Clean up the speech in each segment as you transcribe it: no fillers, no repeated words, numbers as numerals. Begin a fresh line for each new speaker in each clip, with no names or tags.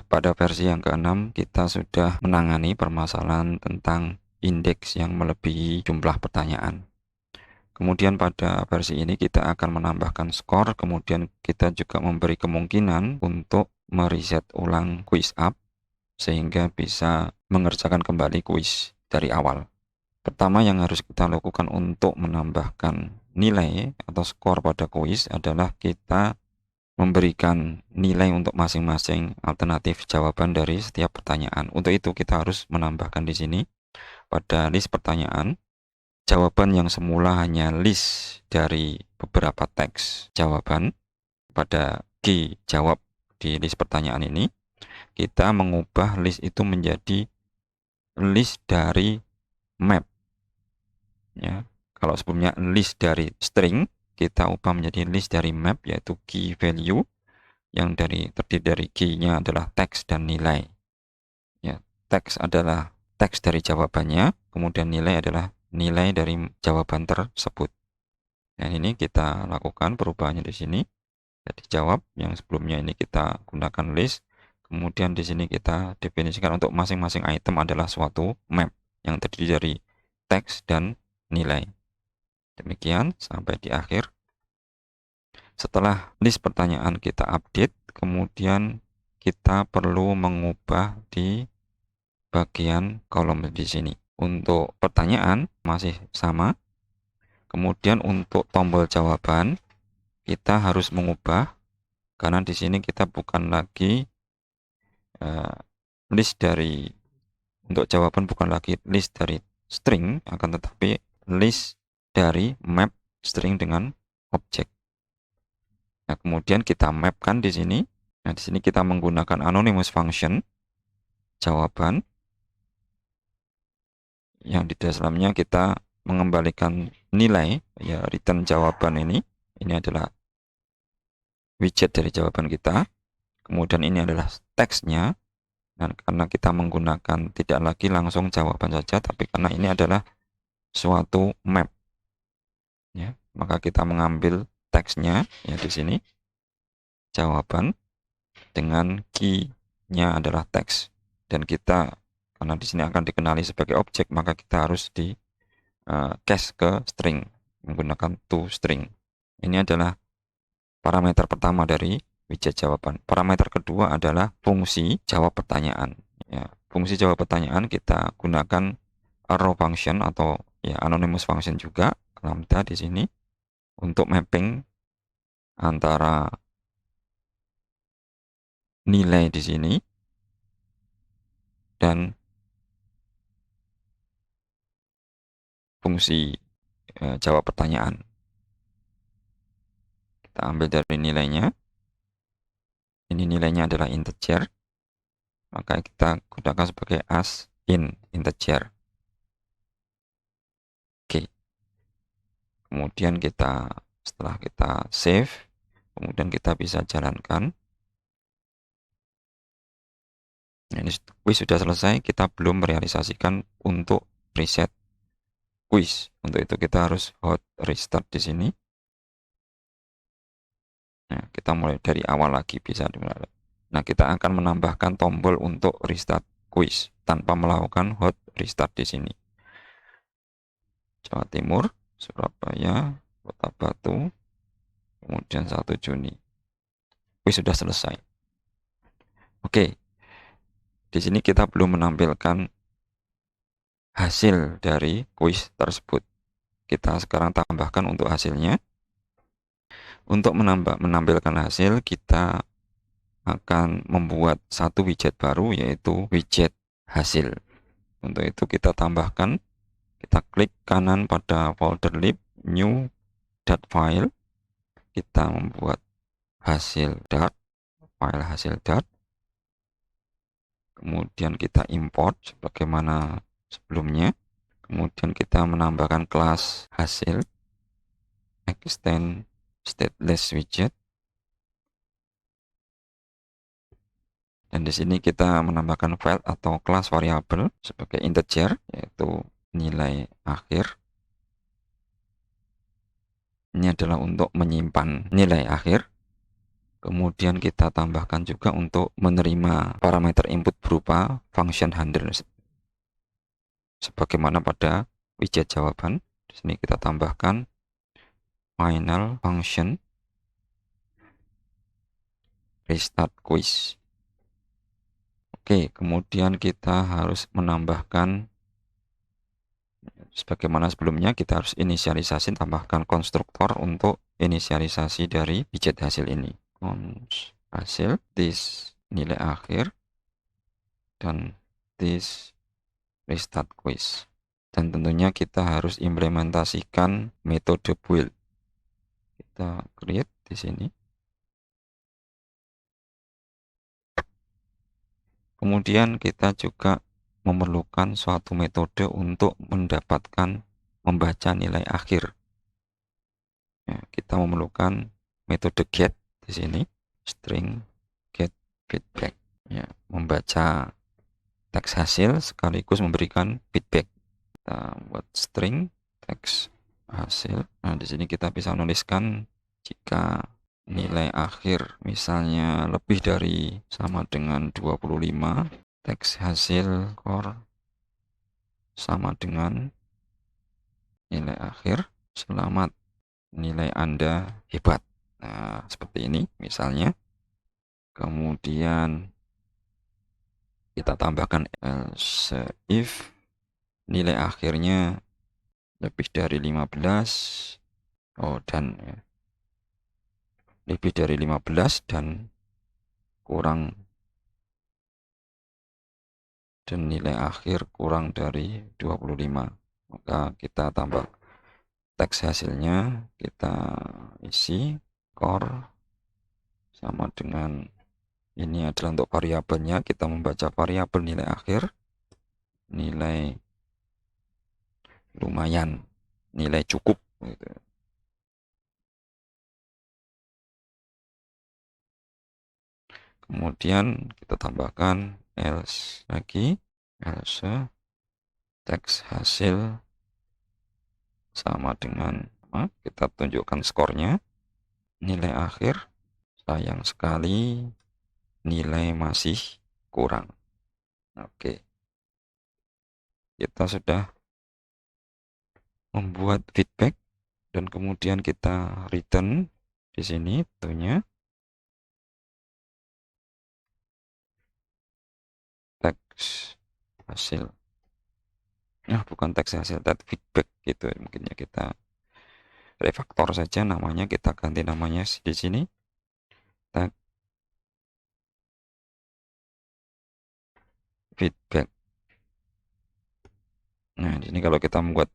Pada versi yang ke-6 kita sudah menangani permasalahan tentang indeks yang melebihi jumlah pertanyaan. Kemudian pada versi ini kita akan menambahkan skor, kemudian kita juga memberi kemungkinan untuk mereset ulang quiz up sehingga bisa mengerjakan kembali quiz dari awal. Pertama yang harus kita lakukan untuk menambahkan nilai atau skor pada quiz adalah kita memberikan nilai untuk masing-masing alternatif jawaban dari setiap pertanyaan. Untuk itu kita harus menambahkan di sini pada list pertanyaan jawaban yang semula hanya list dari beberapa teks jawaban. Pada G jawab di list pertanyaan ini kita mengubah list itu menjadi list dari map ya. Kalau sebelumnya list dari string, kita ubah menjadi list dari map, yaitu key value yang terdiri dari key-nya adalah teks dan nilai ya. Teks adalah teks dari jawabannya, kemudian nilai adalah nilai dari jawaban tersebut. Dan ini kita lakukan perubahannya di sini. Jadi jawab yang sebelumnya ini kita gunakan list, kemudian di sini kita definisikan untuk masing-masing item adalah suatu map yang terdiri dari teks dan nilai. Demikian sampai di akhir. Setelah list pertanyaan kita update, kemudian kita perlu mengubah di bagian kolom di sini. Untuk pertanyaan masih sama. Kemudian untuk tombol jawaban kita harus mengubah karena di sini kita bukan lagi list dari untuk jawaban bukan lagi list dari string, akan tetapi list dari map string dengan objek. Nah, kemudian kita mapkan di sini. Nah, di sini kita menggunakan anonymous function jawaban yang di dalamnya kita mengembalikan nilai ya, return jawaban ini. Ini adalah widget dari jawaban kita. Kemudian ini adalah teksnya. Dan karena kita menggunakan tidak lagi langsung jawaban saja, tapi karena ini adalah suatu map ya, maka kita mengambil teksnya ya di sini jawaban dengan key-nya adalah teks, dan kita karena di sini akan dikenali sebagai objek maka kita harus di cast ke string menggunakan toString. Ini adalah parameter pertama dari widget jawaban. Parameter kedua adalah fungsi jawab pertanyaan ya. Fungsi jawab pertanyaan kita gunakan arrow function atau ya anonymous function juga, lambda di sini, untuk mapping antara nilai di sini dan fungsi jawab pertanyaan. Kita ambil dari nilainya. Ini nilainya adalah integer, maka kita gunakan sebagai as in integer. Oke. Kemudian setelah kita save, kemudian kita bisa jalankan. Ini quiz sudah selesai, kita belum merealisasikan untuk reset quiz. Untuk itu kita harus hot restart di sini. Nah, kita mulai dari awal lagi bisa dimulai. Nah, kita akan menambahkan tombol untuk restart quiz tanpa melakukan hot restart di sini. Jawa Timur, Surabaya, Kota Batu, kemudian 1 Juni. Quiz sudah selesai. Oke. Di sini kita belum menampilkan hasil dari quiz tersebut. Kita sekarang tambahkan untuk hasilnya. Untuk menampilkan hasil, kita akan membuat satu widget baru, yaitu widget hasil. Untuk itu kita tambahkan, kita klik kanan pada folder lib, new .file, kita membuat hasil dart, file hasil dart, kemudian kita import sebagaimana sebelumnya, kemudian kita menambahkan kelas hasil, extend stateless widget, dan di sini kita menambahkan file atau kelas variabel sebagai integer, yaitu nilai akhir. Ini adalah untuk menyimpan nilai akhir. Kemudian kita tambahkan juga untuk menerima parameter input berupa function handler sebagaimana pada widget jawaban. Di sini kita tambahkan final function restart quiz. Oke, kemudian kita harus menambahkan sebagaimana sebelumnya, kita harus inisialisasi, tambahkan konstruktor untuk inisialisasi dari widget hasil ini. Hasil this nilai akhir dan this restart quiz. Dan tentunya kita harus implementasikan metode build. Kita create di sini. Kemudian kita juga memerlukan suatu metode untuk mendapatkan membaca nilai akhir. Ya, kita memerlukan metode get di sini, string get feedback. Ya, membaca teks hasil sekaligus memberikan feedback. Kita buat string teks hasil. Nah, di sini kita bisa menuliskan jika nilai akhir misalnya lebih dari sama dengan 25, teks hasil core sama dengan nilai akhir. Selamat, nilai Anda hebat. Nah, seperti ini misalnya. Kemudian kita tambahkan else if nilai akhirnya lebih dari 15. Dan lebih dari 15 dan kurang, dan nilai akhir kurang dari 25, maka kita tambah teks hasilnya, kita isi core sama dengan ini adalah untuk variabelnya, kita membaca variabel nilai akhir, nilai lumayan, nilai cukup gitu. Kemudian kita tambahkan else lagi, else teks hasil sama dengan kita tunjukkan skornya, nilai akhir sayang sekali nilai masih kurang. Oke, kita sudah membuat feedback dan kemudian kita return di sini tentunya teks hasil. Bukan teks hasil, teks feedback gitu. Mungkin ya kita refaktor saja namanya, kita ganti namanya di sini. Teks feedback. Nah, di sini kalau kita membuat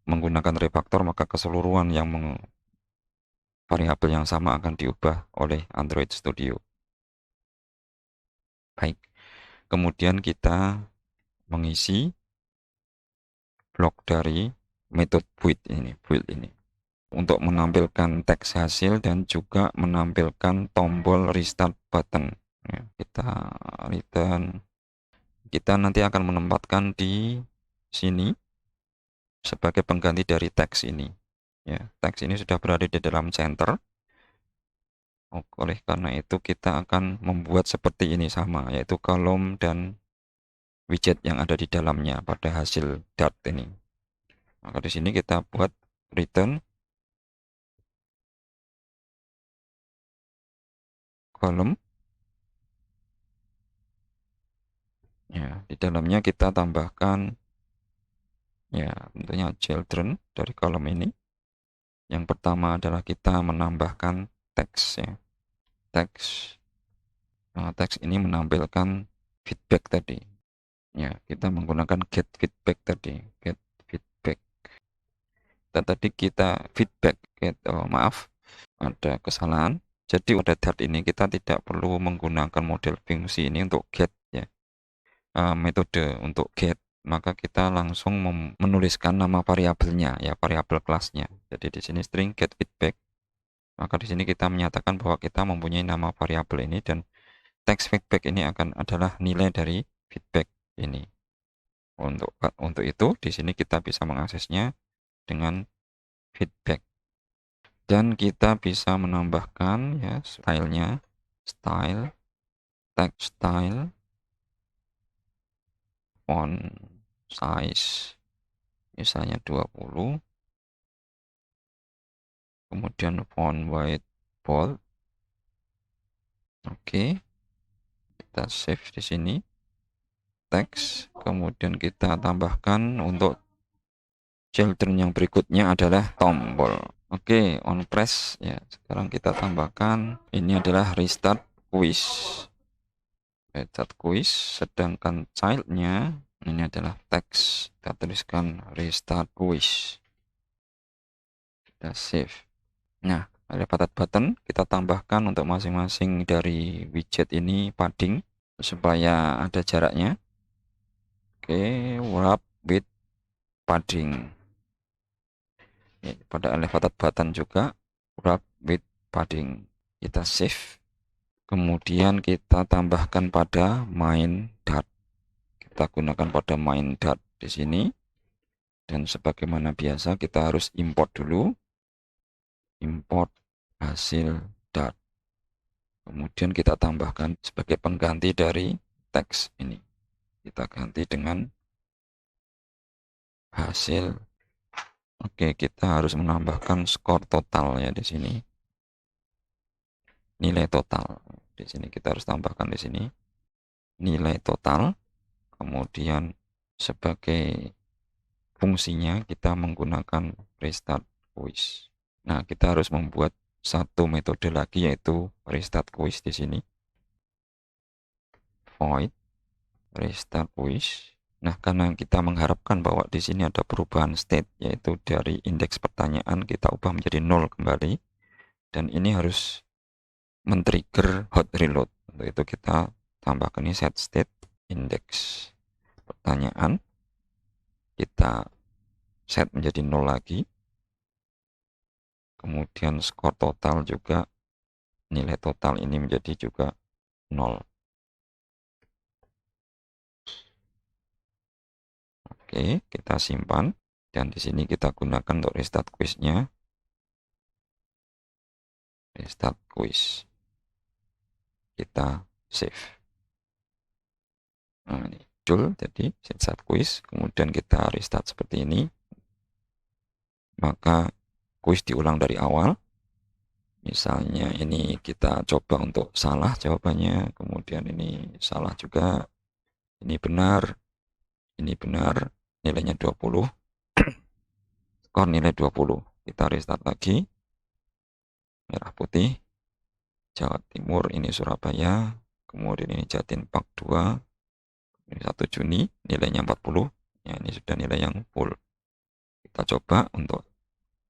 menggunakan refaktor, maka keseluruhan yang variabel yang sama akan diubah oleh Android Studio. Baik, kemudian kita mengisi blok dari metode build ini untuk menampilkan teks hasil dan juga menampilkan tombol restart button. Ya, kita return, kita nanti akan menempatkan di sini sebagai pengganti dari teks ini. Ya, teks ini sudah berada di dalam center. Oleh karena itu kita akan membuat seperti ini sama, yaitu kolom dan widget yang ada di dalamnya pada hasil dart ini. Maka di sini kita buat return kolom. Ya, di dalamnya kita tambahkan ya tentunya children dari kolom ini. Yang pertama adalah kita menambahkan teks ya. Teks. Nah, teks ini menampilkan feedback tadi. Ya, kita menggunakan get feedback tadi, get feedback. Dan tadi kita feedback, maaf, ada kesalahan. Jadi pada dart ini kita tidak perlu menggunakan model fungsi ini untuk get ya. Metode untuk get, maka kita langsung menuliskan nama variabelnya ya, variabel kelasnya. Jadi di sini string get feedback. Maka di sini kita menyatakan bahwa kita mempunyai nama variabel ini dan teks feedback ini adalah nilai dari feedback ini. Untuk itu di sini kita bisa mengaksesnya dengan feedback. Dan kita bisa menambahkan ya stylenya style, text style, font size, misalnya 20, kemudian font white bold. Oke, kita save di sini. Teks, kemudian kita tambahkan untuk children yang berikutnya adalah tombol. Oke, on press ya. Sekarang kita tambahkan ini adalah restart quiz. Restart quiz, sedangkan childnya ini adalah teks. Kita tuliskan restart quiz. Kita save. Nah, ada button kita tambahkan untuk masing-masing dari widget ini padding supaya ada jaraknya. Oke, wrap with padding. Pada elevated button juga wrap with padding. Kita save. Kemudian kita tambahkan pada main dart. Kita gunakan pada main dart di sini. Dan sebagaimana biasa kita harus import dulu. Import hasil dart. Kemudian kita tambahkan sebagai pengganti dari teks ini. Kita ganti dengan hasil. Oke, kita harus menambahkan skor total ya di sini. Nilai total. Di sini kita harus tambahkan di sini nilai total. Kemudian sebagai fungsinya kita menggunakan restart quiz. Nah, kita harus membuat satu metode lagi yaitu restart quiz di sini. Void restart quiz. Nah, karena kita mengharapkan bahwa di sini ada perubahan state, yaitu dari indeks pertanyaan kita ubah menjadi 0 kembali, dan ini harus men-trigger hot reload. Untuk itu kita tambahkan ini set state indeks pertanyaan, kita set menjadi 0 lagi, kemudian skor total juga, nilai total ini menjadi juga 0. Oke, kita simpan. Dan di sini kita gunakan untuk restart quiznya. Restart quiz. Kita save. Nah, ini muncul jadi restart quiz. Kemudian kita restart seperti ini. Maka quiz diulang dari awal. Misalnya ini kita coba untuk salah jawabannya. Kemudian ini salah juga. Ini benar. Ini benar. Nilainya 20. Skor nilai 20. Kita restart lagi. Merah putih. Jawa Timur, ini Surabaya. Kemudian ini Jatim Park 2. Ini 1 Juni, nilainya 40. Ya, ini sudah nilai yang full. Kita coba untuk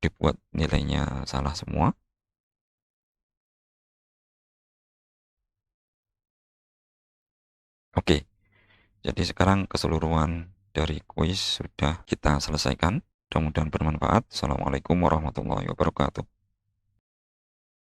dibuat nilainya salah semua. Oke. Jadi sekarang keseluruhan dari kuis sudah kita selesaikan. Mudah-mudahan bermanfaat. Assalamualaikum warahmatullahi wabarakatuh.